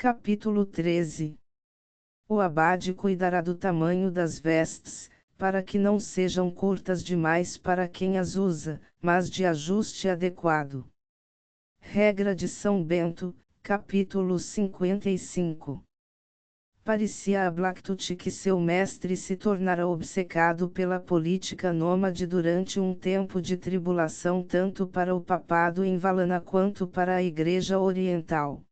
Capítulo 13. O abade cuidará do tamanho das vestes, para que não sejam curtas demais para quem as usa, mas de ajuste adequado. Regra de São Bento, capítulo 55. Parecia a Blacktooth que seu mestre se tornara obcecado pela política nômade durante um tempo de tribulação tanto para o papado em Valana quanto para a Igreja Oriental.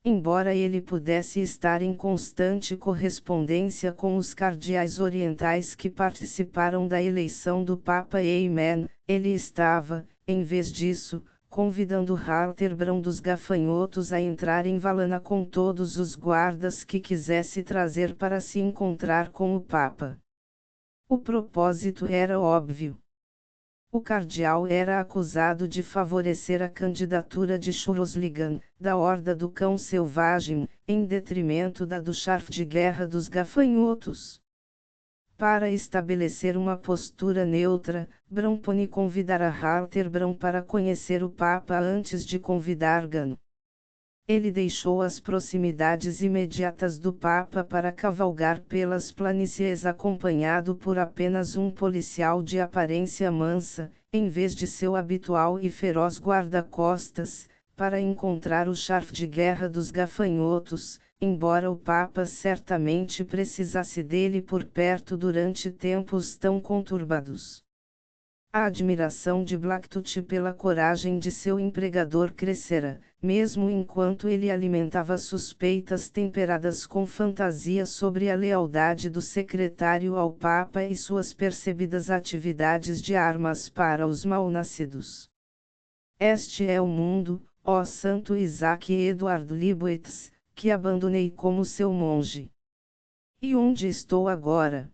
Embora ele pudesse estar em constante correspondência com os cardeais orientais que participaram da eleição do Papa Eamon, ele estava, em vez disso, convidando Halterbrand dos gafanhotos a entrar em Valana com todos os guardas que quisesse trazer para se encontrar com o Papa. O propósito era óbvio. O cardeal era acusado de favorecer a candidatura de Churosligan, da Horda do Cão Selvagem, em detrimento da do Charf de Guerra dos Gafanhotos. Para estabelecer uma postura neutra, Bramponi convidara Halterbrand para conhecer o Papa antes de convidar Gan. Ele deixou as proximidades imediatas do Papa para cavalgar pelas planícies acompanhado por apenas um policial de aparência mansa, em vez de seu habitual e feroz guarda-costas, para encontrar o Charf de Guerra dos Gafanhotos, embora o Papa certamente precisasse dele por perto durante tempos tão conturbados. A admiração de Blacktooth pela coragem de seu empregador crescera, mesmo enquanto ele alimentava suspeitas temperadas com fantasia sobre a lealdade do secretário ao Papa e suas percebidas atividades de armas para os mal-nascidos. Este é o mundo, ó Santo Isaac Edward Leibowitz, que abandonei como seu monge. E onde estou agora?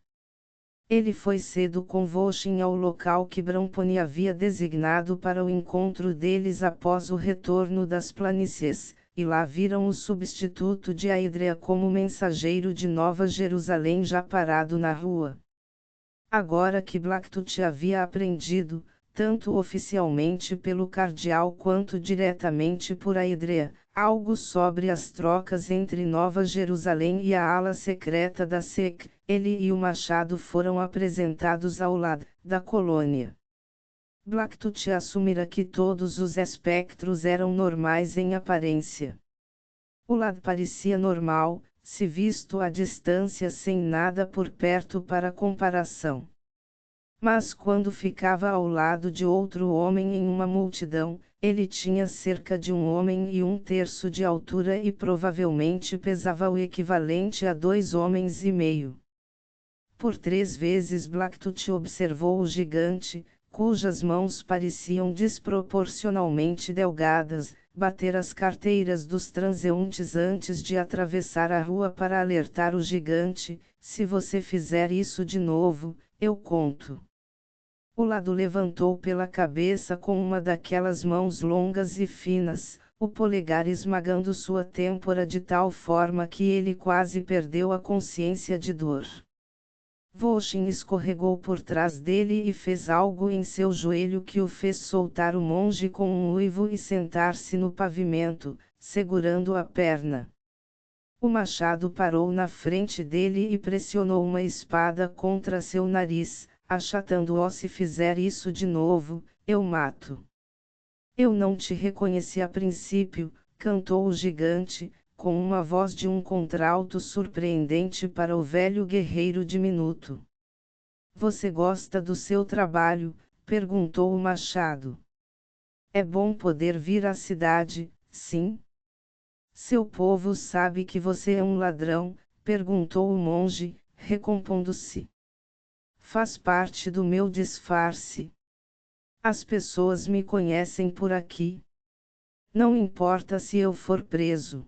Ele foi cedo com Voschin ao local que Bramponi havia designado para o encontro deles após o retorno das planícies, e lá viram o substituto de Aedrea como mensageiro de Nova Jerusalém já parado na rua. Agora que Blacktooth havia aprendido, tanto oficialmente pelo cardeal quanto diretamente por Aedrea, algo sobre as trocas entre Nova Jerusalém e a ala secreta da SEC, ele e o machado foram apresentados ao lado da colônia. Blacktooth assumira que todos os espectros eram normais em aparência. O lado parecia normal, se visto à distância sem nada por perto para comparação. Mas quando ficava ao lado de outro homem em uma multidão, ele tinha cerca de 1,3 de altura e provavelmente pesava o equivalente a 2,5 homens. Por 3 vezes Blacktooth observou o gigante, cujas mãos pareciam desproporcionalmente delgadas, bater as carteiras dos transeuntes antes de atravessar a rua para alertar o gigante: se você fizer isso de novo, eu conto. O lado levantou pela cabeça com uma daquelas mãos longas e finas, o polegar esmagando sua têmpora de tal forma que ele quase perdeu a consciência de dor. Voschin escorregou por trás dele e fez algo em seu joelho que o fez soltar o monge com um uivo e sentar-se no pavimento, segurando a perna. O machado parou na frente dele e pressionou uma espada contra seu nariz, achatando-o: se fizer isso de novo, eu mato. Eu não te reconheci a princípio, cantou o gigante, com uma voz de um contralto surpreendente para o velho guerreiro diminuto. Você gosta do seu trabalho? Perguntou o machado. É bom poder vir à cidade, sim? Seu povo sabe que você é um ladrão? Perguntou o monge, recompondo-se. Faz parte do meu disfarce. As pessoas me conhecem por aqui. Não importa se eu for preso.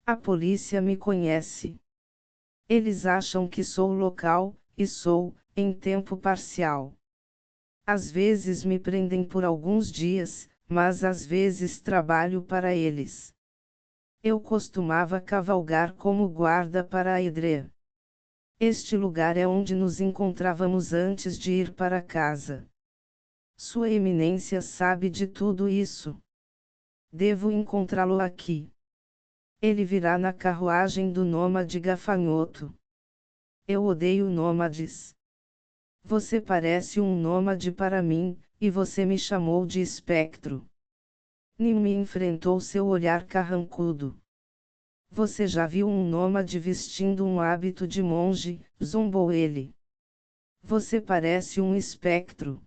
A polícia me conhece. Eles acham que sou local, e sou, em tempo parcial. Às vezes me prendem por alguns dias, mas às vezes trabalho para eles. Eu costumava cavalgar como guarda para Aedrea. Este lugar é onde nos encontrávamos antes de ir para casa. Sua Eminência sabe de tudo isso. Devo encontrá-lo aqui. Ele virá na carruagem do nômade gafanhoto. Eu odeio nômades. Você parece um nômade para mim, e você me chamou de espectro. Nim me enfrentou seu olhar carrancudo. Você já viu um nômade vestindo um hábito de monge? Zombou ele. Você parece um espectro.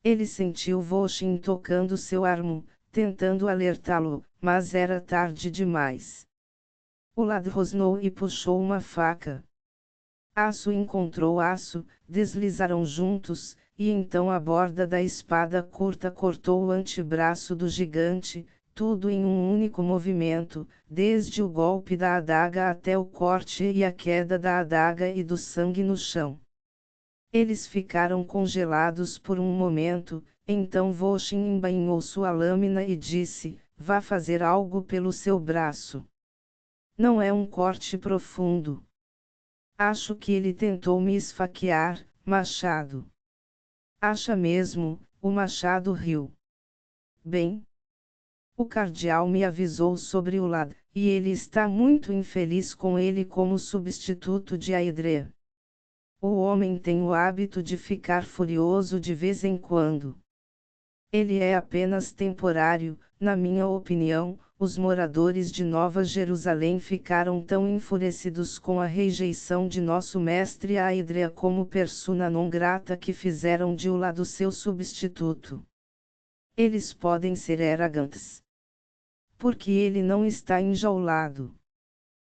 Ele sentiu Voshin tocando seu armo, tentando alertá-lo, mas era tarde demais. O lad rosnou e puxou uma faca. Aço encontrou aço, deslizaram juntos, e então a borda da espada curta cortou o antebraço do gigante, tudo em um único movimento, desde o golpe da adaga até o corte e a queda da adaga e do sangue no chão. Eles ficaram congelados por um momento, então Voshin embainhou sua lâmina e disse: vá fazer algo pelo seu braço. Não é um corte profundo. Acho que ele tentou me esfaquear, machado. Acha mesmo? O machado riu. Bem. O cardeal me avisou sobre o lad, e ele está muito infeliz com ele como substituto de Aedre. O homem tem o hábito de ficar furioso de vez em quando. Ele é apenas temporário, na minha opinião. Os moradores de Nova Jerusalém ficaram tão enfurecidos com a rejeição de nosso mestre Aedrea como persona non grata que fizeram de Ulad seu substituto. Eles podem ser arrogantes. Porque ele não está enjaulado.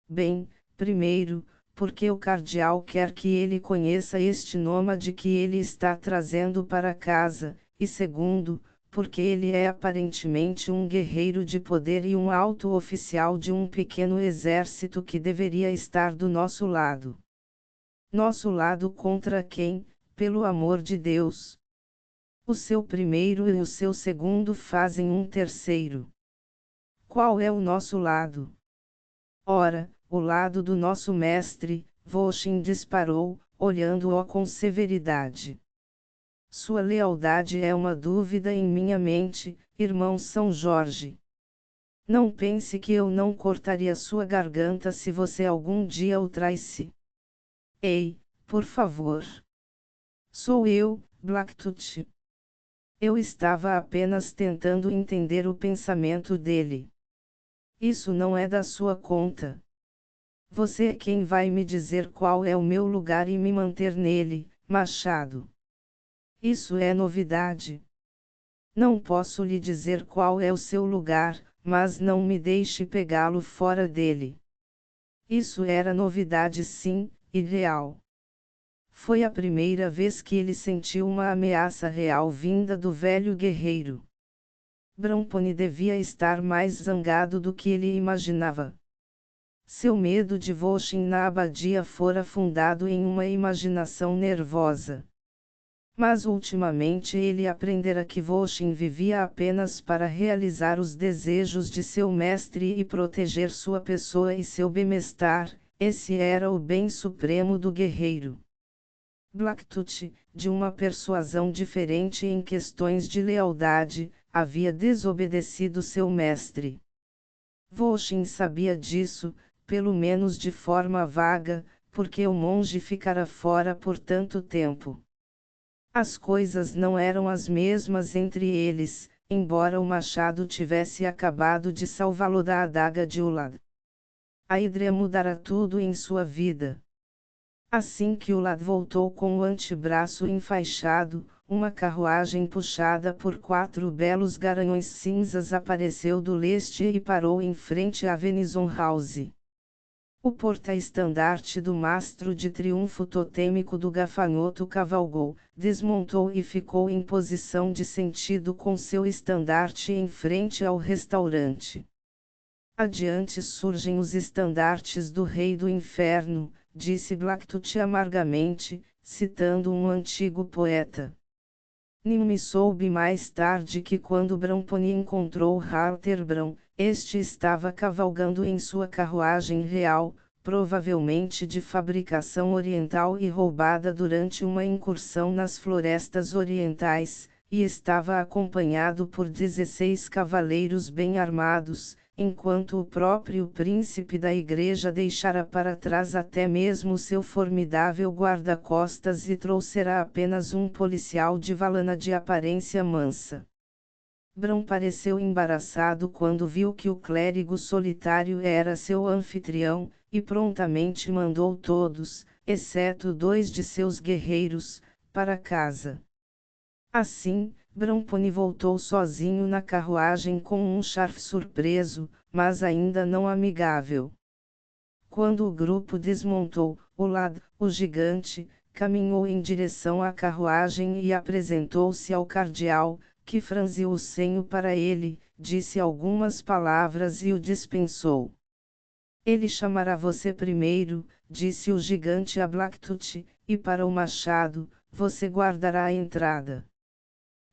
Bem, primeiro, porque o cardeal quer que ele conheça este nômade que ele está trazendo para casa, e segundo, porque ele é aparentemente um guerreiro de poder e um alto oficial de um pequeno exército que deveria estar do nosso lado. Nosso lado contra quem, pelo amor de Deus? O seu primeiro e o seu segundo fazem um terceiro. Qual é o nosso lado? Ora, o lado do nosso mestre, Voshin disparou, olhando-o com severidade. Sua lealdade é uma dúvida em minha mente, irmão São Jorge. Não pense que eu não cortaria sua garganta se você algum dia o traísse. Ei, por favor. Sou eu, Blacktooth. Eu estava apenas tentando entender o pensamento dele. Isso não é da sua conta. Você é quem vai me dizer qual é o meu lugar e me manter nele, machado. Isso é novidade. Não posso lhe dizer qual é o seu lugar, mas não me deixe pegá-lo fora dele. Isso era novidade sim, e real. Foi a primeira vez que ele sentiu uma ameaça real vinda do velho guerreiro. Bramponi devia estar mais zangado do que ele imaginava. Seu medo de Voshin na abadia fora fundado em uma imaginação nervosa. Mas ultimamente ele aprendera que Voshin vivia apenas para realizar os desejos de seu mestre e proteger sua pessoa e seu bem-estar. Esse era o bem supremo do guerreiro. Blacktooth, de uma persuasão diferente em questões de lealdade, havia desobedecido seu mestre. Voshin sabia disso, pelo menos de forma vaga, porque o monge ficara fora por tanto tempo. As coisas não eram as mesmas entre eles, embora o machado tivesse acabado de salvá-lo da adaga de Ulad. Aedrea mudara tudo em sua vida. Assim que Ulad voltou com o antebraço enfaixado, uma carruagem puxada por 4 belos garanhões cinzas apareceu do leste e parou em frente à Venison House. O porta-estandarte do mastro de triunfo totêmico do gafanhoto cavalgou, desmontou e ficou em posição de sentido com seu estandarte em frente ao restaurante. Adiante surgem os estandartes do Rei do Inferno, disse Blacktooth amargamente, citando um antigo poeta. Nim me soube mais tarde que quando Bramponi encontrou Halterbram, este estava cavalgando em sua carruagem real, provavelmente de fabricação oriental e roubada durante uma incursão nas florestas orientais, e estava acompanhado por 16 cavaleiros bem armados, enquanto o próprio príncipe da igreja deixara para trás até mesmo seu formidável guarda-costas e trouxera apenas um policial de valana de aparência mansa. Bram pareceu embaraçado quando viu que o clérigo solitário era seu anfitrião, e prontamente mandou todos, exceto 2 de seus guerreiros, para casa. Assim, Bramponi voltou sozinho na carruagem com um Sharf surpreso, mas ainda não amigável. Quando o grupo desmontou, o gigante, caminhou em direção à carruagem e apresentou-se ao cardeal, que franziu o senho para ele, disse algumas palavras e o dispensou. Ele chamará você primeiro, disse o gigante a Blacktooth, e para o machado, você guardará a entrada.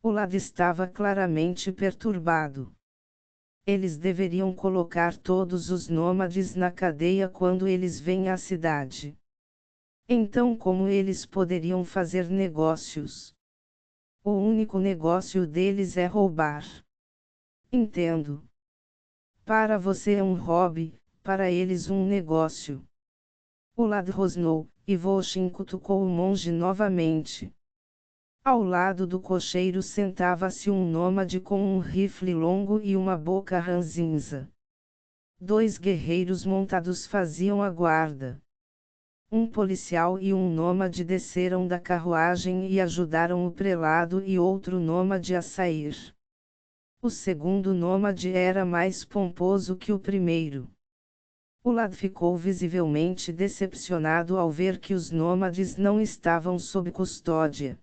O lado estava claramente perturbado. Eles deveriam colocar todos os nômades na cadeia quando eles vêm à cidade. Então como eles poderiam fazer negócios? O único negócio deles é roubar. Entendo. Para você é um hobby, para eles um negócio. O lad rosnou, e Volshin cutucou o monge novamente. Ao lado do cocheiro sentava-se um nômade com um rifle longo e uma boca ranzinza. 2 guerreiros montados faziam a guarda. Um policial e um nômade desceram da carruagem e ajudaram o prelado e outro nômade a sair. O segundo nômade era mais pomposo que o primeiro. O lad ficou visivelmente decepcionado ao ver que os nômades não estavam sob custódia.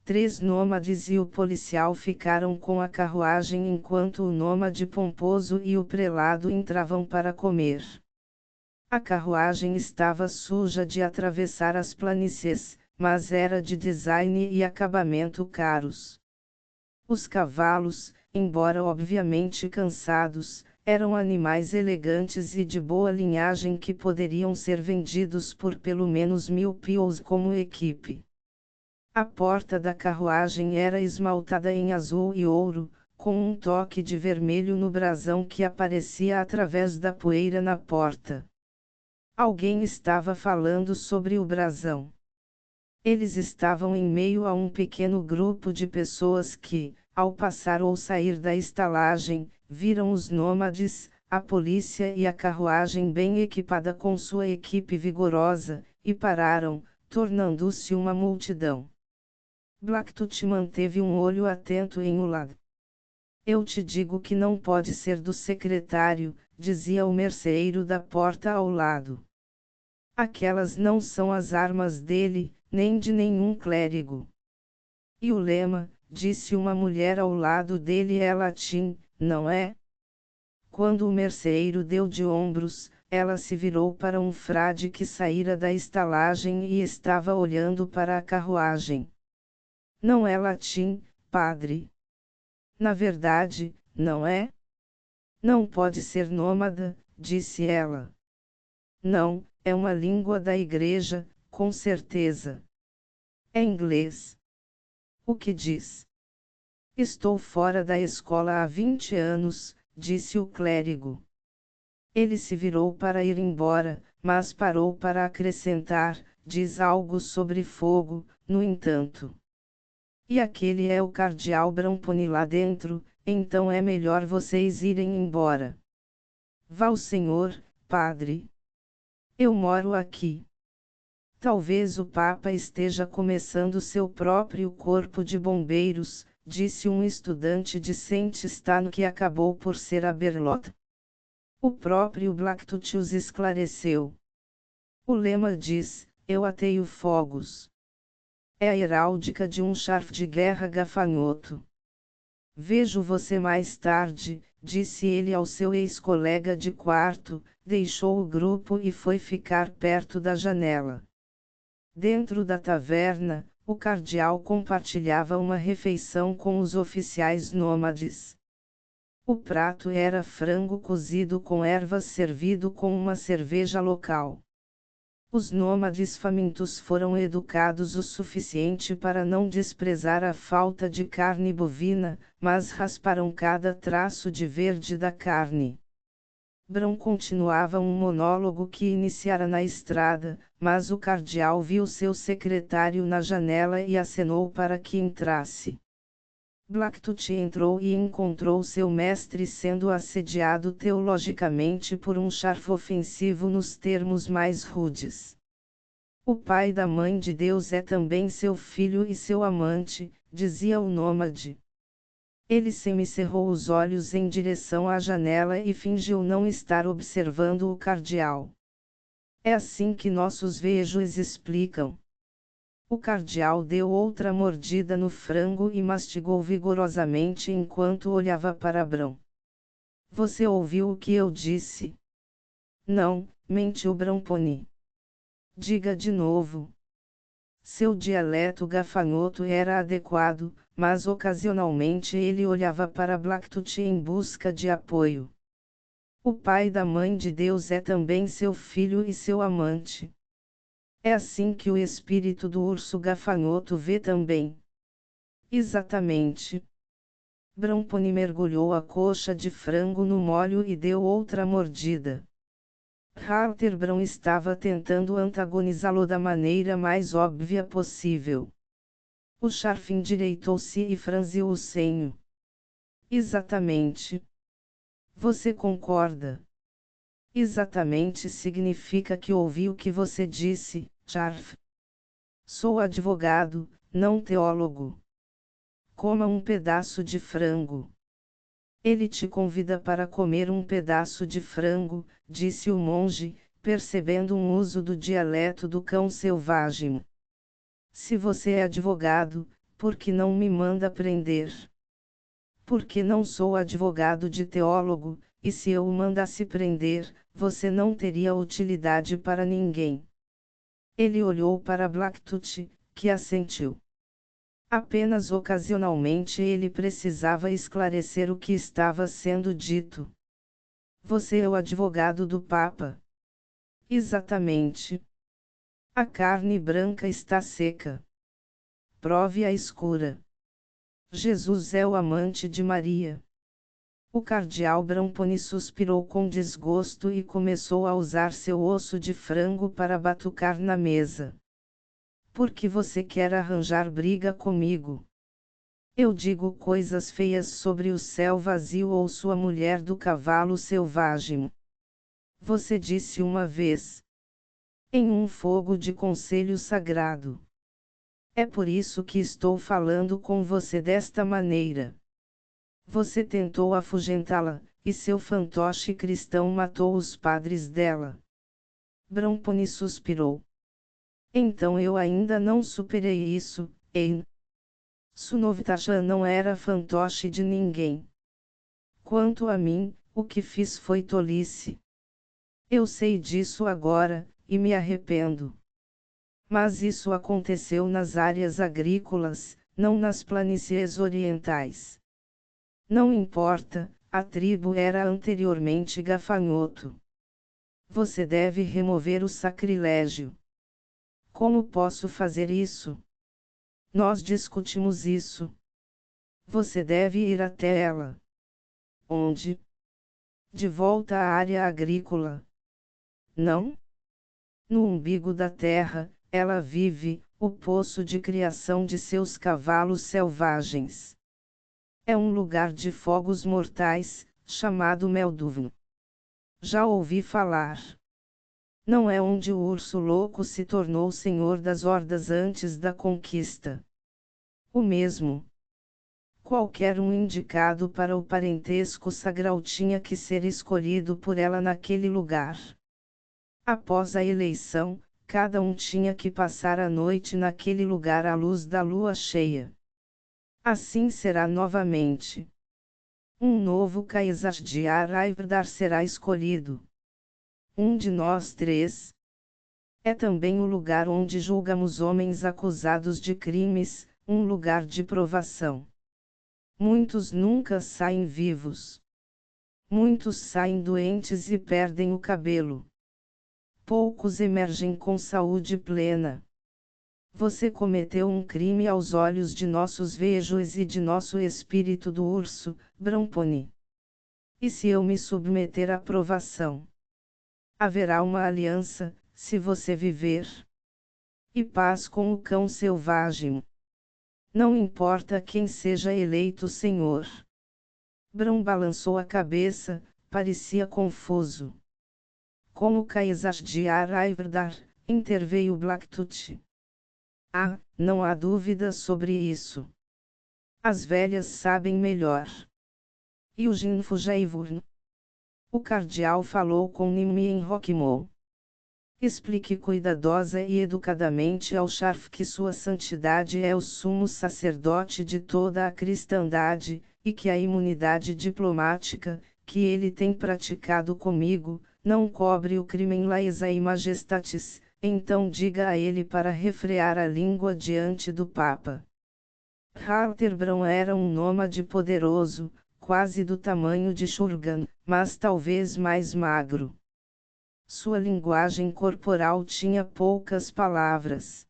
3 nômades e o policial ficaram com a carruagem enquanto o nômade pomposo e o prelado entravam para comer. A carruagem estava suja de atravessar as planícies, mas era de design e acabamento caros. Os cavalos, embora obviamente cansados, eram animais elegantes e de boa linhagem que poderiam ser vendidos por pelo menos 1000 peals como equipe. A porta da carruagem era esmaltada em azul e ouro, com um toque de vermelho no brasão que aparecia através da poeira na porta. Alguém estava falando sobre o brasão. Eles estavam em meio a um pequeno grupo de pessoas que, ao passar ou sair da estalagem, viram os nômades, a polícia e a carruagem bem equipada com sua equipe vigorosa, e pararam, tornando-se uma multidão. Blacktooth manteve um olho atento em Ulad. Eu te digo que não pode ser do secretário, dizia o merceeiro da porta ao lado. Aquelas não são as armas dele, nem de nenhum clérigo. E o lema, disse uma mulher ao lado dele, é latim, não é? Quando o merceeiro deu de ombros, ela se virou para um frade que saíra da estalagem e estava olhando para a carruagem. Não é latim, padre. Na verdade, não é? Não pode ser nômada, disse ela. Não, é uma língua da igreja, com certeza. É inglês. O que diz? Estou fora da escola há 20 anos, disse o clérigo. Ele se virou para ir embora, mas parou para acrescentar, diz algo sobre fogo, no entanto. E aquele é o cardeal Bramponi lá dentro, então é melhor vocês irem embora. Vá o senhor, padre. Eu moro aqui. Talvez o Papa esteja começando seu próprio corpo de bombeiros, disse um estudante de Saint Stano que acabou por ser a Berlota. O próprio Blacktooth os esclareceu. O lema diz, eu ateio fogos. É a heráldica de um Sharf de guerra gafanhoto. Vejo você mais tarde, disse ele ao seu ex-colega de quarto, deixou o grupo e foi ficar perto da janela. Dentro da taverna, o cardeal compartilhava uma refeição com os oficiais nômades. O prato era frango cozido com ervas servido com uma cerveja local. Os nômades famintos foram educados o suficiente para não desprezar a falta de carne bovina, mas rasparam cada traço de verde da carne. Bram continuava um monólogo que iniciara na estrada, mas o cardeal viu seu secretário na janela e acenou para que entrasse. Blacktooth entrou e encontrou seu mestre sendo assediado teologicamente por um Sharf ofensivo nos termos mais rudes. O pai da mãe de Deus é também seu filho e seu amante, dizia o nômade. Ele semicerrou os olhos em direção à janela e fingiu não estar observando o cardeal. É assim que nossos vejos explicam. O cardeal deu outra mordida no frango e mastigou vigorosamente enquanto olhava para Bram. Você ouviu o que eu disse? Não, mentiu Bramponi. Diga de novo. Seu dialeto gafanhoto era adequado, mas ocasionalmente ele olhava para Blacktooth em busca de apoio. O pai da mãe de Deus é também seu filho e seu amante. É assim que o espírito do urso gafanhoto vê também. Exatamente. Bramponi mergulhou a coxa de frango no molho e deu outra mordida. Halter Bram estava tentando antagonizá-lo da maneira mais óbvia possível. O Sharf endireitou-se e franziu o senho. Exatamente. Você concorda? Exatamente significa que ouvi o que você disse, Sharf. Sou advogado, não teólogo. Coma um pedaço de frango. Ele te convida para comer um pedaço de frango, disse o monge, percebendo um uso do dialeto do cão selvagem. Se você é advogado, por que não me manda prender? Porque não sou advogado de teólogo, e se eu o mandasse prender, você não teria utilidade para ninguém. Ele olhou para Blacktooth, que assentiu. Apenas ocasionalmente ele precisava esclarecer o que estava sendo dito. Você é o advogado do Papa. Exatamente. A carne branca está seca. Prove a escura. Jesus é o amante de Maria. O cardeal Bramponi suspirou com desgosto e começou a usar seu osso de frango para batucar na mesa. Por que você quer arranjar briga comigo? Eu digo coisas feias sobre o céu vazio ou sua mulher do cavalo selvagem. Você disse uma vez. Em um fogo de conselho sagrado. É por isso que estou falando com você desta maneira. Você tentou afugentá-la, e seu fantoche cristão matou os padres dela. Bramponi suspirou. Então eu ainda não superei isso, hein? Sunovitacha não era fantoche de ninguém. Quanto a mim, o que fiz foi tolice. Eu sei disso agora, e me arrependo. Mas isso aconteceu nas áreas agrícolas, não nas planícies orientais. Não importa, a tribo era anteriormente gafanhoto. Você deve remover o sacrilégio. Como posso fazer isso? Nós discutimos isso. Você deve ir até ela. Onde? De volta à área agrícola. Não? No umbigo da terra, ela vive, o poço de criação de seus cavalos selvagens. É um lugar de fogos mortais, chamado Melduvn. Já ouvi falar. Não é onde o urso louco se tornou senhor das hordas antes da conquista. O mesmo. Qualquer um indicado para o parentesco sagral tinha que ser escolhido por ela naquele lugar. Após a eleição, cada um tinha que passar a noite naquele lugar à luz da lua cheia. Assim será novamente. Um novo Caesar de Araivdar será escolhido. Um de nós três. É também o lugar onde julgamos homens acusados de crimes, um lugar de provação. Muitos nunca saem vivos. Muitos saem doentes e perdem o cabelo. Poucos emergem com saúde plena. Você cometeu um crime aos olhos de nossos vejos e de nosso espírito do urso, Bramponi. E se eu me submeter à provação? Haverá uma aliança, se você viver. E paz com o cão selvagem. Não importa quem seja eleito senhor. Bram balançou a cabeça, parecia confuso. Como Caesar de Araiverdar, interveio Blacktooth. Ah, não há dúvida sobre isso. As velhas sabem melhor. E o Ginfujaivurn? O cardeal falou com Nimue em Rockmore. Explique cuidadosa e educadamente ao Sharf que sua santidade é o sumo sacerdote de toda a cristandade, e que a imunidade diplomática, que ele tem praticado comigo, não cobre o crimen laesae majestatis. Então diga a ele para refrear a língua diante do Papa. Halterbrand era um nômade poderoso, quase do tamanho de Shurgan, mas talvez mais magro. Sua linguagem corporal tinha poucas palavras.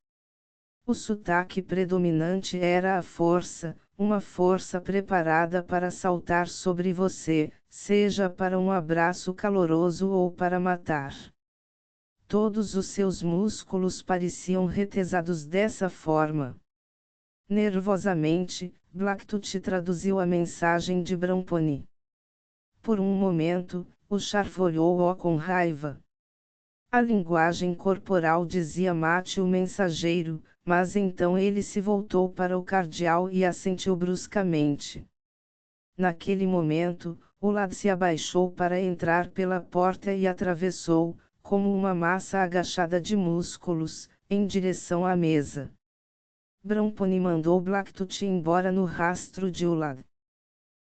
O sotaque predominante era a força, uma força preparada para saltar sobre você, seja para um abraço caloroso ou para matar. Todos os seus músculos pareciam retesados dessa forma. Nervosamente, Blacktooth traduziu a mensagem de Bramponi. Por um momento, o Sharf olhou-o com raiva. A linguagem corporal dizia mate o mensageiro, mas então ele se voltou para o cardeal e assentiu bruscamente. Naquele momento, o lad se abaixou para entrar pela porta e atravessou, como uma massa agachada de músculos, em direção à mesa. Bramponi mandou Blacktooth embora no rastro de Ulad.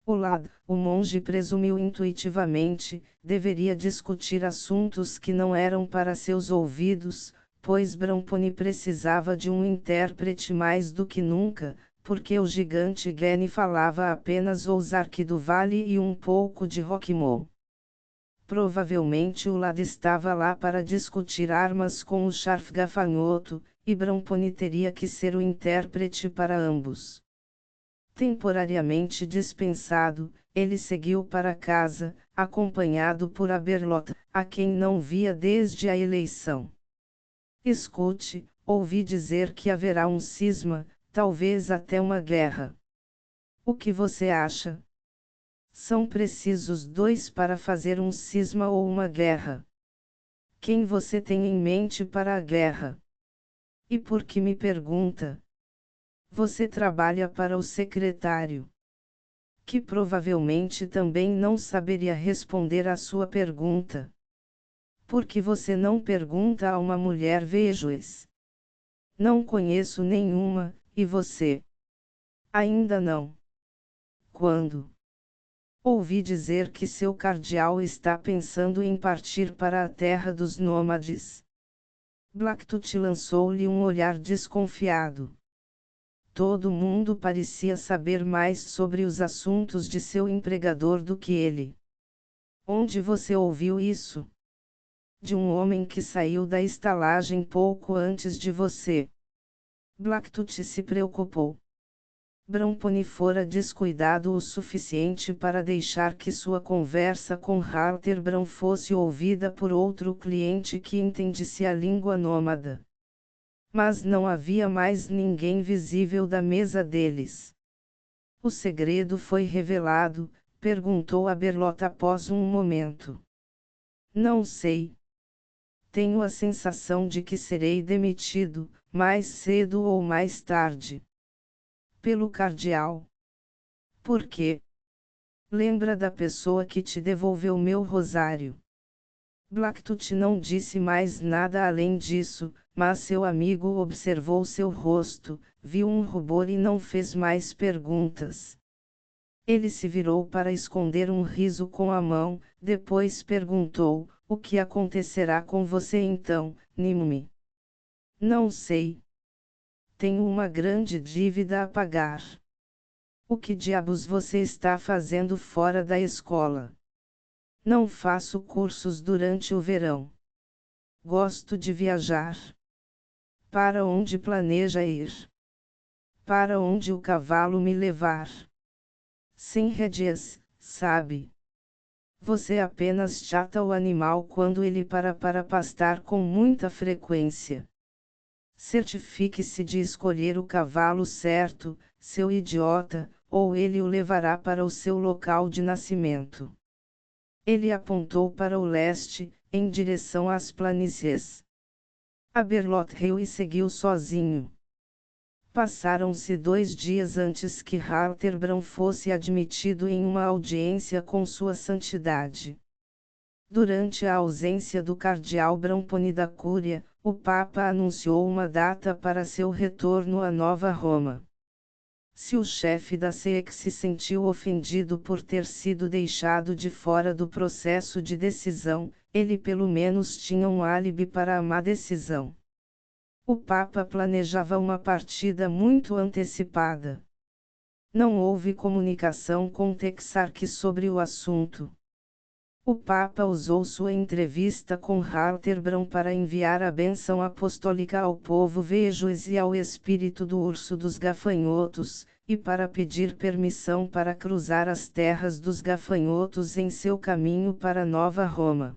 Ulad, o monge presumiu intuitivamente, deveria discutir assuntos que não eram para seus ouvidos, pois Bramponi precisava de um intérprete mais do que nunca, porque o gigante Gene falava apenas Ouzark do Vale e um pouco de Rockmore. Provavelmente Ulad estava lá para discutir armas com o Sharf gafanhoto, e Bramponi teria que ser o intérprete para ambos. Temporariamente dispensado, ele seguiu para casa, acompanhado por Aberloth, a quem não via desde a eleição. Escute, ouvi dizer que haverá um cisma, talvez até uma guerra. O que você acha? São precisos dois para fazer um cisma ou uma guerra. Quem você tem em mente para a guerra? E por que me pergunta? Você trabalha para o secretário, que provavelmente também não saberia responder à sua pergunta. Por que você não pergunta a uma mulher vejoes? Não conheço nenhuma, e você? Ainda não. Quando? Ouvi dizer que seu cardeal está pensando em partir para a terra dos nômades. Blacktooth lançou-lhe um olhar desconfiado. Todo mundo parecia saber mais sobre os assuntos de seu empregador do que ele. Onde você ouviu isso? De um homem que saiu da estalagem pouco antes de você. Blacktooth se preocupou. Bramponi fora descuidado o suficiente para deixar que sua conversa com Halterbrand fosse ouvida por outro cliente que entendesse a língua nômada. Mas não havia mais ninguém visível da mesa deles. O segredo foi revelado, perguntou Aberloth após um momento. Não sei. Tenho a sensação de que serei demitido, mais cedo ou mais tarde. Pelo cardeal. Por quê? Lembra da pessoa que te devolveu meu rosário? Blacktooth não disse mais nada além disso, mas seu amigo observou seu rosto, viu um rubor e não fez mais perguntas. Ele se virou para esconder um riso com a mão, depois perguntou, o que acontecerá com você então, Nimue? Não sei. Tenho uma grande dívida a pagar. O que diabos você está fazendo fora da escola? Não faço cursos durante o verão. Gosto de viajar. Para onde planeja ir? Para onde o cavalo me levar? Sem rédeas, sabe? Você apenas chata o animal quando ele para pastar com muita frequência. Certifique-se de escolher o cavalo certo, seu idiota, ou ele o levará para o seu local de nascimento. Ele apontou para o leste, em direção às planícies. Aberloth riu e seguiu sozinho. Passaram-se 2 dias antes que Halterbrand fosse admitido em uma audiência com Sua Santidade. Durante a ausência do cardeal Bramponi da Cúria, o Papa anunciou uma data para seu retorno a Nova Roma. Se o chefe da SEC se sentiu ofendido por ter sido deixado de fora do processo de decisão, ele pelo menos tinha um álibi para a má decisão. O Papa planejava uma partida muito antecipada. Não houve comunicação com Texarque sobre o assunto. O Papa usou sua entrevista com Halterbrand para enviar a bênção apostólica ao povo vejões e ao espírito do urso dos gafanhotos, e para pedir permissão para cruzar as terras dos gafanhotos em seu caminho para Nova Roma.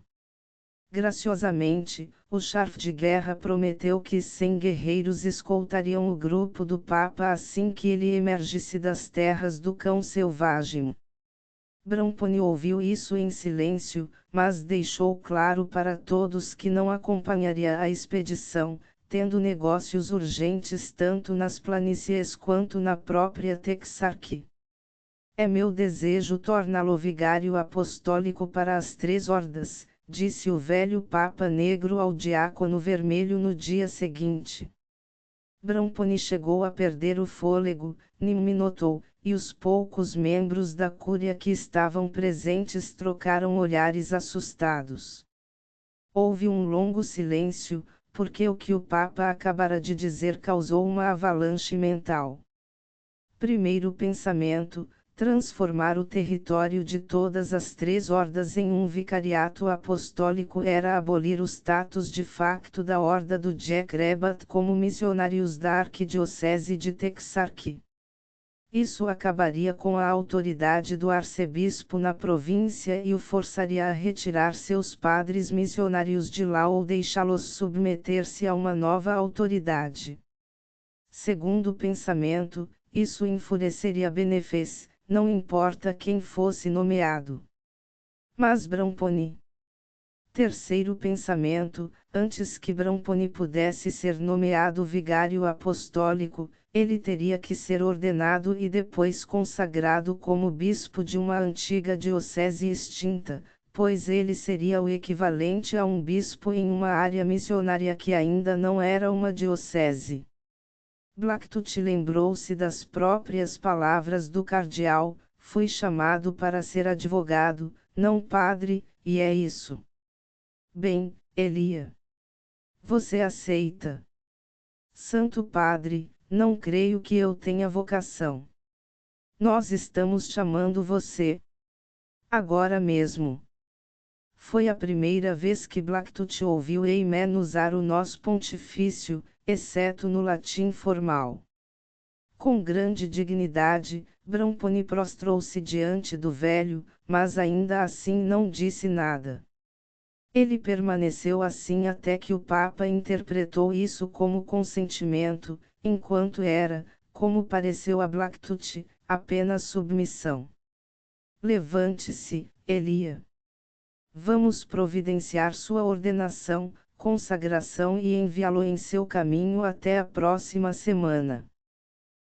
Graciosamente, o chefe de guerra prometeu que 100 guerreiros escoltariam o grupo do Papa assim que ele emergisse das terras do cão selvagem. Bramponi ouviu isso em silêncio, mas deixou claro para todos que não acompanharia a expedição, tendo negócios urgentes tanto nas planícies quanto na própria Texarque. É meu desejo torná-lo vigário apostólico para as 3 hordas, disse o velho Papa Negro ao diácono vermelho no dia seguinte. Bramponi chegou a perder o fôlego, ninguém notou, e os poucos membros da cúria que estavam presentes trocaram olhares assustados. Houve um longo silêncio, porque o que o Papa acabara de dizer causou uma avalanche mental. Primeiro pensamento: transformar o território de todas as 3 hordas em um vicariato apostólico era abolir o status de facto da horda do Jack Rabbit como missionários da Arquidiocese de Texarque. Isso acabaria com a autoridade do arcebispo na província e o forçaria a retirar seus padres missionários de lá ou deixá-los submeter-se a uma nova autoridade. Segundo pensamento: isso enfureceria Benefez, não importa quem fosse nomeado. Mas Bramponi. Terceiro pensamento: antes que Bramponi pudesse ser nomeado vigário apostólico, ele teria que ser ordenado e depois consagrado como bispo de uma antiga diocese extinta, pois ele seria o equivalente a um bispo em uma área missionária que ainda não era uma diocese. Blacktooth lembrou-se das próprias palavras do cardeal: fui chamado para ser advogado, não padre, e é isso. Bem, Elia. Você aceita? Santo Padre, não creio que eu tenha vocação. Nós estamos chamando você. Agora mesmo. Foi a primeira vez que Blacktooth ouviu Amen usar o nosso pontifício, exceto no latim formal. Com grande dignidade, Bramponi prostrou-se diante do velho, mas ainda assim não disse nada. Ele permaneceu assim até que o Papa interpretou isso como consentimento, enquanto era, como pareceu a Blacktooth, apenas submissão. Levante-se, Elia. Vamos providenciar sua ordenação, consagração e enviá-lo em seu caminho até a próxima semana.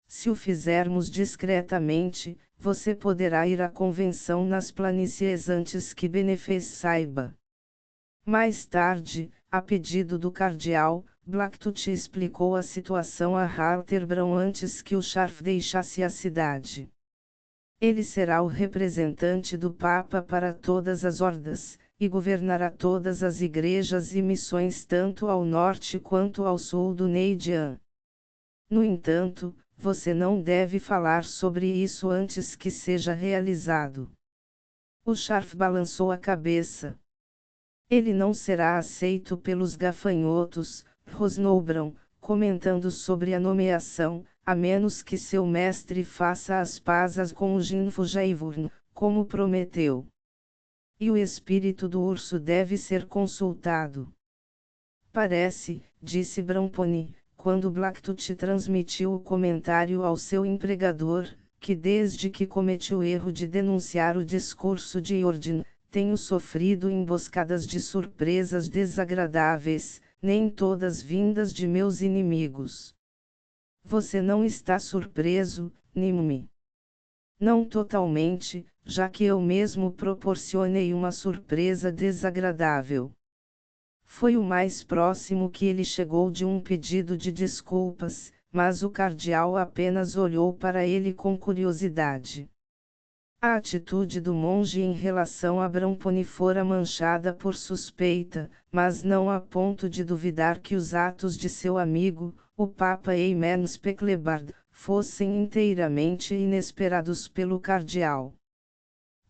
Se o fizermos discretamente, você poderá ir à convenção nas planícies antes que Benefez saiba. Mais tarde, a pedido do cardeal, Blacktooth explicou a situação a Halterbrand antes que o Scharf deixasse a cidade. Ele será o representante do Papa para todas as hordas, e governará todas as igrejas e missões tanto ao norte quanto ao sul do Neidian. No entanto, você não deve falar sobre isso antes que seja realizado. O Scharf balançou a cabeça. Ele não será aceito pelos gafanhotos, rosnou Bran, comentando sobre a nomeação, a menos que seu mestre faça as pazes com o Ginfujaivurn, como prometeu. E o espírito do urso deve ser consultado. Parece, disse Bramponi, quando Blacktooth transmitiu o comentário ao seu empregador, que desde que cometi o erro de denunciar o discurso de Yordin, tenho sofrido emboscadas de surpresas desagradáveis, nem todas vindas de meus inimigos. Você não está surpreso, Nimue? Não totalmente, já que eu mesmo proporcionei uma surpresa desagradável. Foi o mais próximo que ele chegou de um pedido de desculpas, mas o cardeal apenas olhou para ele com curiosidade. A atitude do monge em relação a Bramponi fora manchada por suspeita, mas não a ponto de duvidar que os atos de seu amigo, o Papa Eamon Speklebard, fossem inteiramente inesperados pelo cardeal.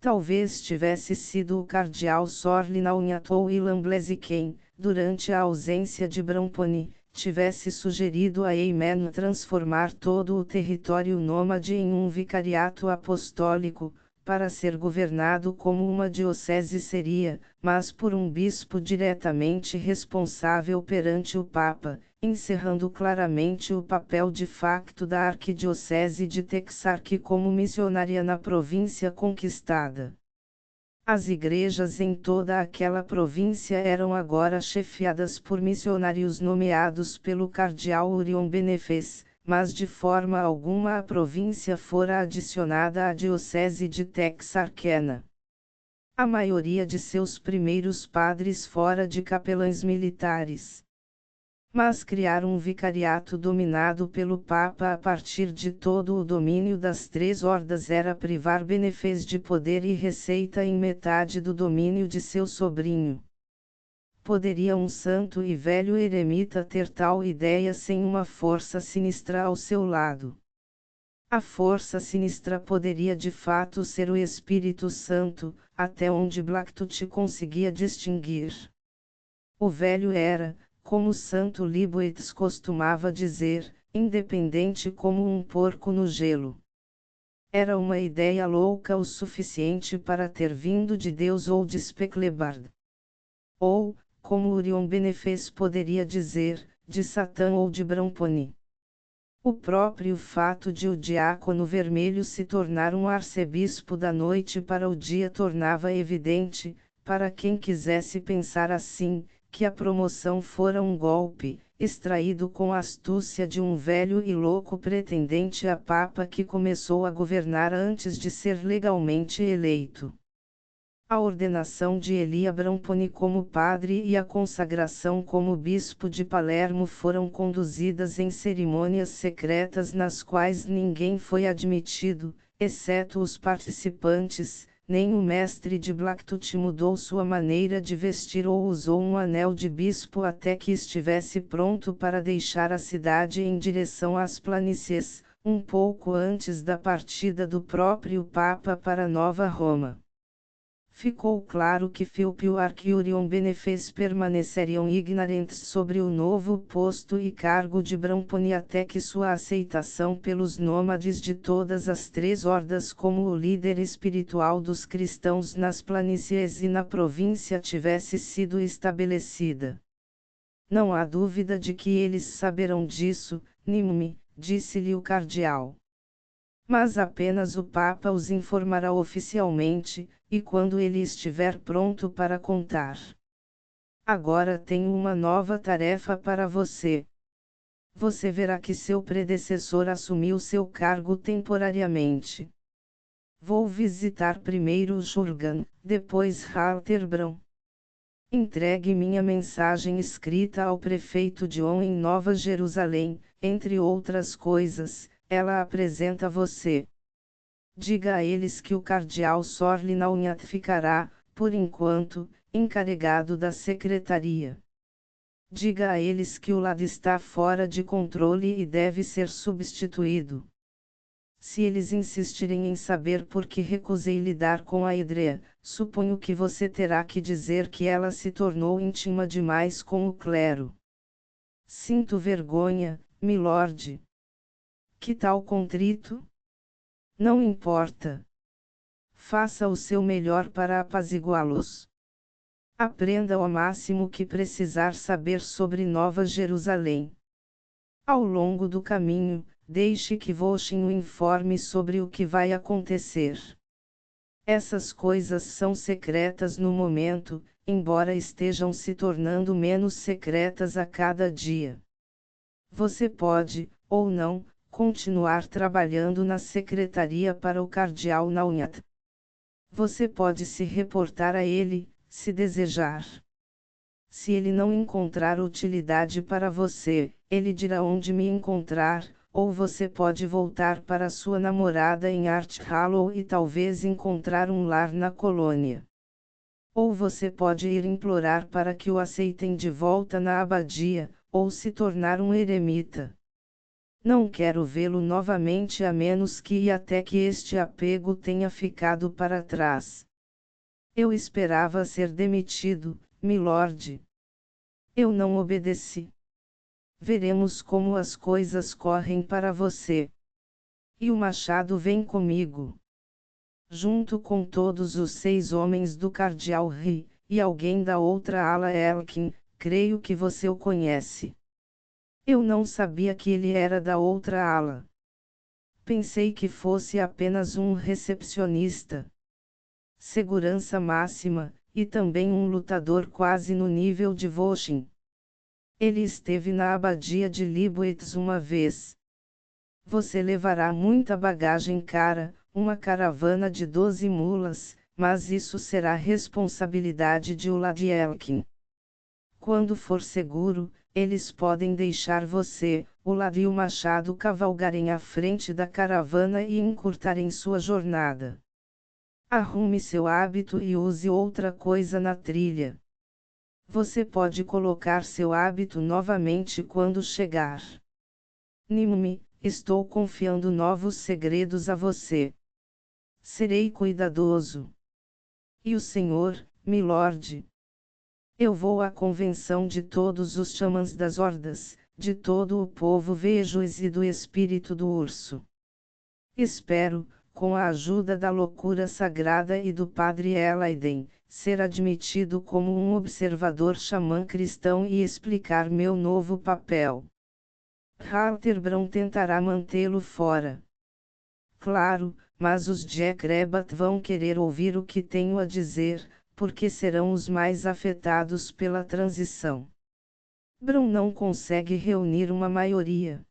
Talvez tivesse sido o cardeal Sorlinaugnatou Ilamblese quem, durante a ausência de Bramponi, tivesse sugerido a Eamon transformar todo o território nômade em um vicariato apostólico, para ser governado como uma diocese seria, mas por um bispo diretamente responsável perante o Papa, encerrando claramente o papel de facto da arquidiocese de Texarkey como missionária na província conquistada. As igrejas em toda aquela província eram agora chefiadas por missionários nomeados pelo cardeal Orion Benefez, mas de forma alguma a província fora adicionada à diocese de Texarkana. A maioria de seus primeiros padres fora de capelães militares. Mas criar um vicariato dominado pelo Papa a partir de todo o domínio das três hordas era privar Benefez de poder e receita em metade do domínio de seu sobrinho. Poderia um santo e velho eremita ter tal ideia sem uma força sinistra ao seu lado? A força sinistra poderia de fato ser o Espírito Santo, até onde Blacktooth conseguia distinguir. O velho era, como Santo Liboetes costumava dizer, independente como um porco no gelo. Era uma ideia louca o suficiente para ter vindo de Deus ou de Speklebard. Ou, como Orion Benefez poderia dizer, de Satã ou de Bramponi. O próprio fato de o diácono vermelho se tornar um arcebispo da noite para o dia tornava evidente, para quem quisesse pensar assim, que a promoção fora um golpe, extraído com a astúcia de um velho e louco pretendente a papa que começou a governar antes de ser legalmente eleito. A ordenação de Elia Bramponi como padre e a consagração como bispo de Palermo foram conduzidas em cerimônias secretas nas quais ninguém foi admitido, exceto os participantes. Nem o mestre de Blacktooth mudou sua maneira de vestir ou usou um anel de bispo até que estivesse pronto para deixar a cidade em direção às planícies, um pouco antes da partida do próprio Papa para Nova Roma. Ficou claro que Philip e Orion Benefez permaneceriam ignorantes sobre o novo posto e cargo de Bramponi até que sua aceitação pelos nômades de todas as três hordas como o líder espiritual dos cristãos nas planícies e na província tivesse sido estabelecida. Não há dúvida de que eles saberão disso, Nimue, disse-lhe o cardeal. Mas apenas o Papa os informará oficialmente, e quando ele estiver pronto para contar. Agora tenho uma nova tarefa para você. Você verá que seu predecessor assumiu seu cargo temporariamente. Vou visitar primeiro Jurgan, depois Halterbrand. Entregue minha mensagem escrita ao prefeito de On em Nova Jerusalém, entre outras coisas, ela apresenta você. Diga a eles que o cardeal Sorlinaugnat ficará, por enquanto, encarregado da secretaria. Diga a eles que o lado está fora de controle e deve ser substituído. Se eles insistirem em saber por que recusei lidar com a Idrea, suponho que você terá que dizer que ela se tornou íntima demais com o clero. Sinto vergonha, milord. Que tal contrito? Não importa. Faça o seu melhor para apaziguá-los. Aprenda ao máximo que precisar saber sobre Nova Jerusalém. Ao longo do caminho, deixe que Voshin o informe sobre o que vai acontecer. Essas coisas são secretas no momento, embora estejam se tornando menos secretas a cada dia. Você pode, ou não, continuar trabalhando na secretaria para o cardeal Naunhat. Você pode se reportar a ele, se desejar. Se ele não encontrar utilidade para você, ele dirá onde me encontrar, ou você pode voltar para sua namorada em Art Hollow e talvez encontrar um lar na colônia. Ou você pode ir implorar para que o aceitem de volta na abadia, ou se tornar um eremita. Não quero vê-lo novamente a menos que até que este apego tenha ficado para trás. Eu esperava ser demitido, milord. Eu não obedeci. Veremos como as coisas correm para você. E o machado vem comigo. Junto com todos os 6 homens do cardeal Ri, e alguém da outra ala Elkin, creio que você o conhece. Eu não sabia que ele era da outra ala. Pensei que fosse apenas um recepcionista. Segurança máxima, e também um lutador quase no nível de Voshin. Ele esteve na abadia de Liboetz uma vez. Você levará muita bagagem cara, uma caravana de 12 mulas, mas isso será responsabilidade de Ulad Elkin. Quando for seguro, eles podem deixar você, Ulad e o machado cavalgarem à frente da caravana e encurtarem sua jornada. Arrume seu hábito e use outra coisa na trilha. Você pode colocar seu hábito novamente quando chegar. Nimue, estou confiando novos segredos a você. Serei cuidadoso. E o senhor, milord? Eu vou à convenção de todos os xamãs das hordas, de todo o povo Vejoes e do espírito do urso. Espero, com a ajuda da loucura sagrada e do padre Elaiden, ser admitido como um observador xamã cristão e explicar meu novo papel. Halterbrand tentará mantê-lo fora. Claro, mas os Jackrabat vão querer ouvir o que tenho a dizer, porque serão os mais afetados pela transição. Bron não consegue reunir uma maioria.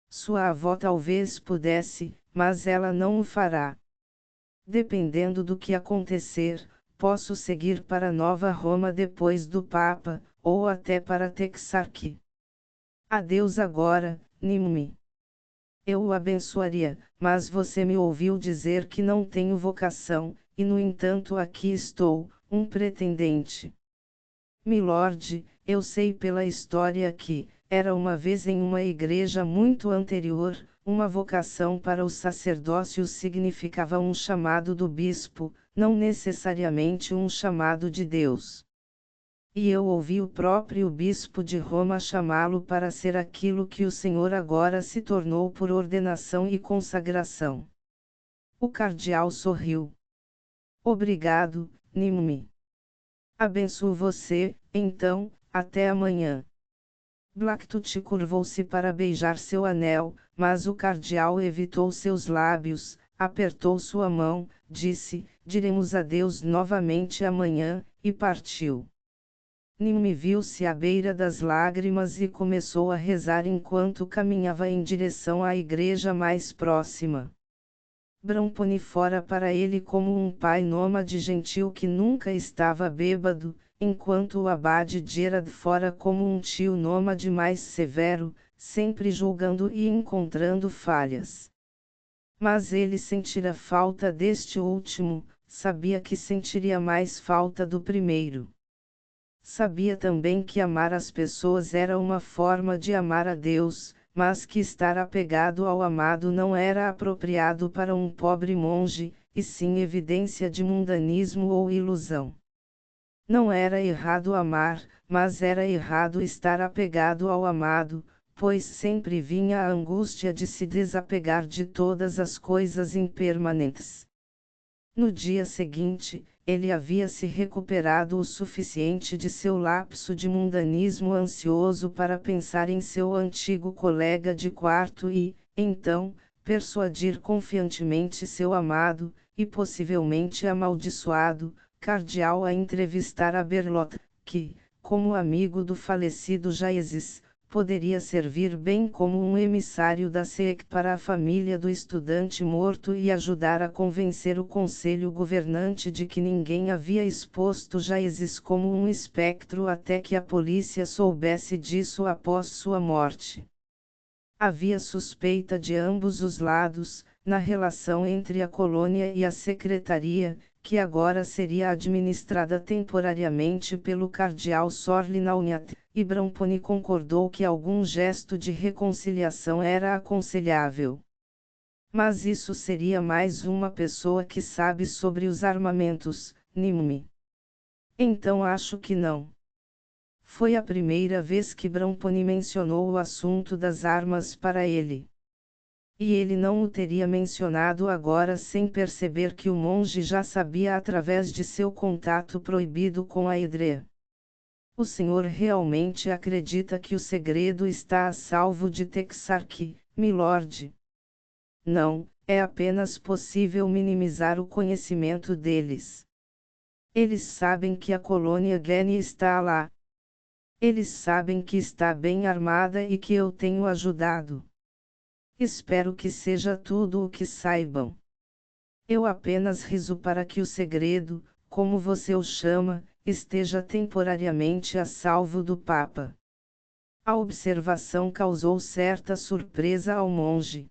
Sua avó talvez pudesse, mas ela não o fará. Dependendo do que acontecer, posso seguir para Nova Roma depois do Papa, ou até para Texarkee. Adeus agora, Nimue. Eu o abençoaria, mas você me ouviu dizer que não tenho vocação, e no entanto aqui estou, um pretendente. Milord, eu sei pela história que, era uma vez em uma igreja muito anterior, uma vocação para o sacerdócio significava um chamado do bispo, não necessariamente um chamado de Deus. E eu ouvi o próprio bispo de Roma chamá-lo para ser aquilo que o Senhor agora se tornou por ordenação e consagração. O cardeal sorriu. Obrigado, Nimue. Abençoo você, então, até amanhã. Blacktooth curvou-se para beijar seu anel, mas o cardeal evitou seus lábios, apertou sua mão, disse, diremos adeus novamente amanhã, e partiu. Nimue viu-se à beira das lágrimas e começou a rezar enquanto caminhava em direção à igreja mais próxima. Bron pôs fora para ele como um pai nômade gentil que nunca estava bêbado, enquanto o abade Gerard fora como um tio nômade mais severo, sempre julgando e encontrando falhas. Mas ele sentira falta deste último, sabia que sentiria mais falta do primeiro. Sabia também que amar as pessoas era uma forma de amar a Deus, mas que estar apegado ao amado não era apropriado para um pobre monge, e sim evidência de mundanismo ou ilusão. Não era errado amar, mas era errado estar apegado ao amado, pois sempre vinha a angústia de se desapegar de todas as coisas impermanentes. No dia seguinte, ele havia se recuperado o suficiente de seu lapso de mundanismo ansioso para pensar em seu antigo colega de quarto e, então, persuadir confiantemente seu amado, e possivelmente amaldiçoado, cardeal a entrevistar a Berlotte, que, como amigo do falecido Jaezes, poderia servir bem como um emissário da SEC para a família do estudante morto e ajudar a convencer o conselho governante de que ninguém havia exposto Jaezes como um espectro até que a polícia soubesse disso após sua morte. Havia suspeita de ambos os lados, na relação entre a colônia e a secretaria, que agora seria administrada temporariamente pelo cardeal Sorlinaunhat, e Bramponi concordou que algum gesto de reconciliação era aconselhável. Mas isso seria mais uma pessoa que sabe sobre os armamentos, Nimue. Então acho que não. Foi a primeira vez que Bramponi mencionou o assunto das armas para ele. E ele não o teria mencionado agora sem perceber que o monge já sabia através de seu contato proibido com a Edre. O senhor realmente acredita que o segredo está a salvo de Texarkee, milord? Não, é apenas possível minimizar o conhecimento deles. Eles sabem que a colônia Glenn está lá. Eles sabem que está bem armada e que eu tenho ajudado. Espero que seja tudo o que saibam. Eu apenas riso para que o segredo, como você o chama, esteja temporariamente a salvo do Papa. A observação causou certa surpresa ao monge.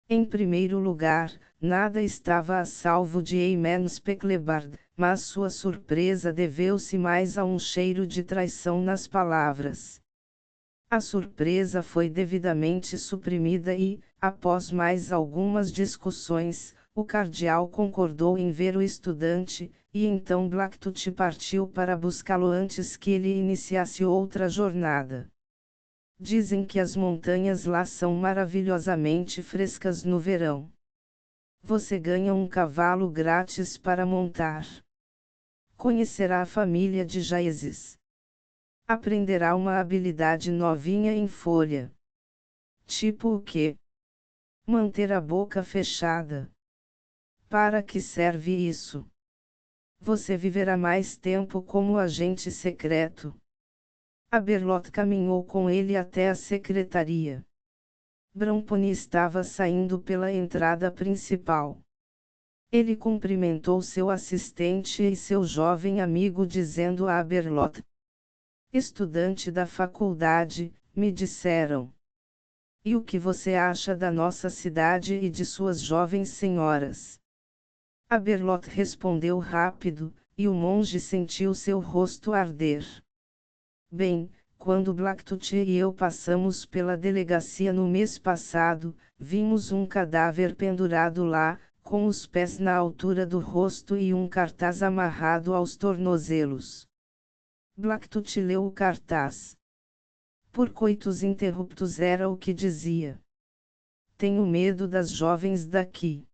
Em primeiro lugar, nada estava a salvo de Eyman Specklebard, mas sua surpresa deveu-se mais a um cheiro de traição nas palavras. A surpresa foi devidamente suprimida e, após mais algumas discussões, o cardeal concordou em ver o estudante, e então Blacktooth partiu para buscá-lo antes que ele iniciasse outra jornada. Dizem que as montanhas lá são maravilhosamente frescas no verão. Você ganha um cavalo grátis para montar. Conhecerá a família de Jaezes. Aprenderá uma habilidade novinha em folha. Tipo o quê? Manter a boca fechada. Para que serve isso? Você viverá mais tempo como agente secreto. A Berlotte caminhou com ele até a secretaria. Bramponi estava saindo pela entrada principal. Ele cumprimentou seu assistente e seu jovem amigo dizendo a Berlotte: estudante da faculdade, me disseram. E o que você acha da nossa cidade e de suas jovens senhoras? A Berlotte respondeu rápido, e o monge sentiu seu rosto arder. Bem, quando Blacktooth e eu passamos pela delegacia no mês passado, vimos um cadáver pendurado lá, com os pés na altura do rosto e um cartaz amarrado aos tornozelos. Blacktooth leu o cartaz. Por coitos interruptos era o que dizia. Tenho medo das jovens daqui.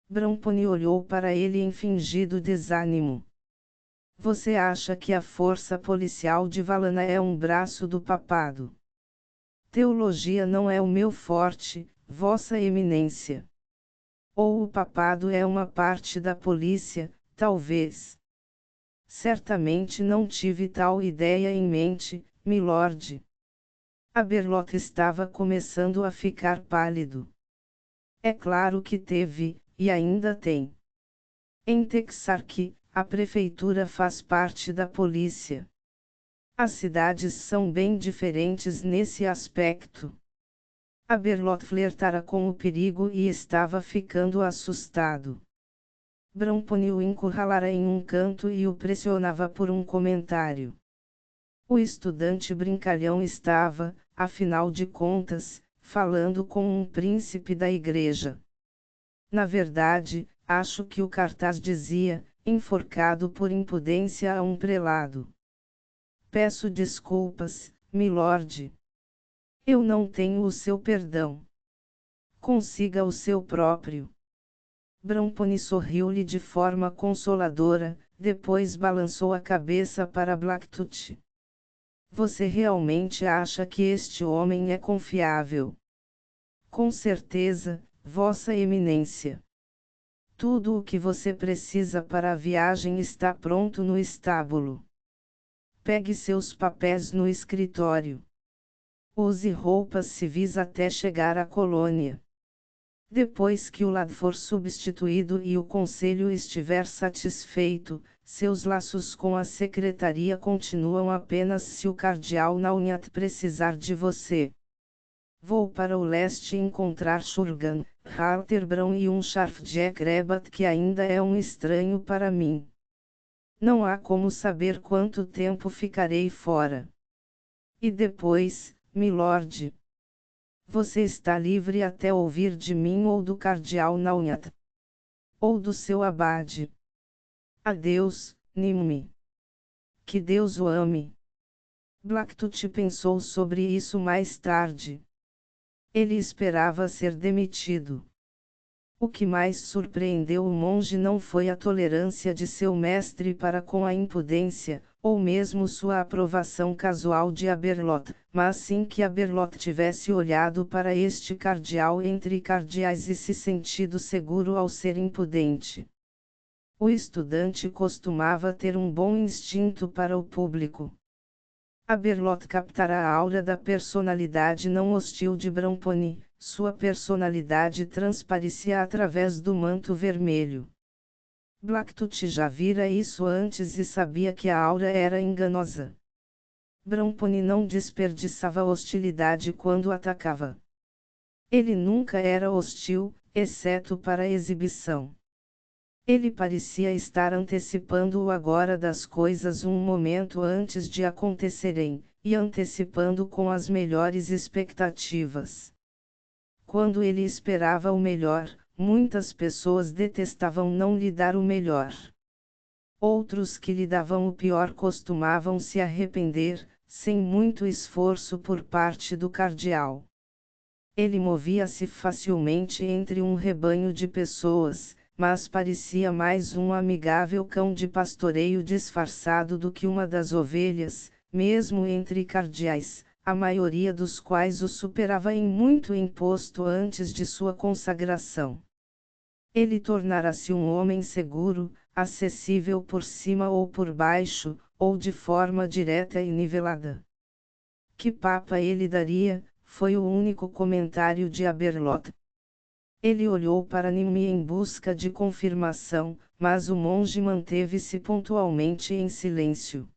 Bramponi olhou para ele em fingido desânimo. Você acha que a força policial de Valana é um braço do papado? Teologia não é o meu forte, Vossa Eminência. Ou o papado é uma parte da polícia, talvez. Certamente não tive tal ideia em mente, milord. A Berlotte estava começando a ficar pálido. É claro que teve, e ainda tem. Em Texarkee, a prefeitura faz parte da polícia. As cidades são bem diferentes nesse aspecto. A Berlotte flertara com o perigo e estava ficando assustado. Bramponi o encurralara em um canto e o pressionava por um comentário. O estudante brincalhão estava, afinal de contas, falando com um príncipe da igreja. Na verdade, acho que o cartaz dizia, enforcado por impudência a um prelado. Peço desculpas, milord. Eu não tenho o seu perdão. Consiga o seu próprio. Bramponi sorriu-lhe de forma consoladora, depois balançou a cabeça para Blacktooth. Você realmente acha que este homem é confiável? Com certeza, Vossa Eminência. Tudo o que você precisa para a viagem está pronto no estábulo. Pegue seus papéis no escritório. Use roupas civis até chegar à colônia. Depois que o lado for substituído e o conselho estiver satisfeito, seus laços com a secretaria continuam apenas se o cardeal Naunhat precisar de você. Vou para o leste encontrar Shurgan, Halterbrand e um Sharfjack Rebat que ainda é um estranho para mim. Não há como saber quanto tempo ficarei fora. E depois, milord? Você está livre até ouvir de mim ou do cardeal Naunhat. Ou do seu abade. Adeus, Nimue. Que Deus o ame. Blacktooth pensou sobre isso mais tarde. Ele esperava ser demitido. O que mais surpreendeu o monge não foi a tolerância de seu mestre para com a impudência, ou mesmo sua aprovação casual de Aberloth, mas sim que Aberloth tivesse olhado para este cardeal entre cardeais e se sentido seguro ao ser impudente. O estudante costumava ter um bom instinto para o público. Aberloth captara a aura da personalidade não hostil de Bramponi, sua personalidade transparecia através do manto vermelho. Blacktooth já vira isso antes e sabia que a aura era enganosa. Bramponi não desperdiçava hostilidade quando atacava. Ele nunca era hostil, exceto para a exibição. Ele parecia estar antecipando o agora das coisas um momento antes de acontecerem, e antecipando com as melhores expectativas. Quando ele esperava o melhor, muitas pessoas detestavam não lhe dar o melhor. Outros que lhe davam o pior costumavam se arrepender, sem muito esforço por parte do cardeal. Ele movia-se facilmente entre um rebanho de pessoas, mas parecia mais um amigável cão de pastoreio disfarçado do que uma das ovelhas, mesmo entre cardeais, a maioria dos quais o superava em muito imposto antes de sua consagração. Ele tornara-se um homem seguro, acessível por cima ou por baixo, ou de forma direta e nivelada. Que papa ele daria, foi o único comentário de Aberloth. Ele olhou para Nimue em busca de confirmação, mas o monge manteve-se pontualmente em silêncio.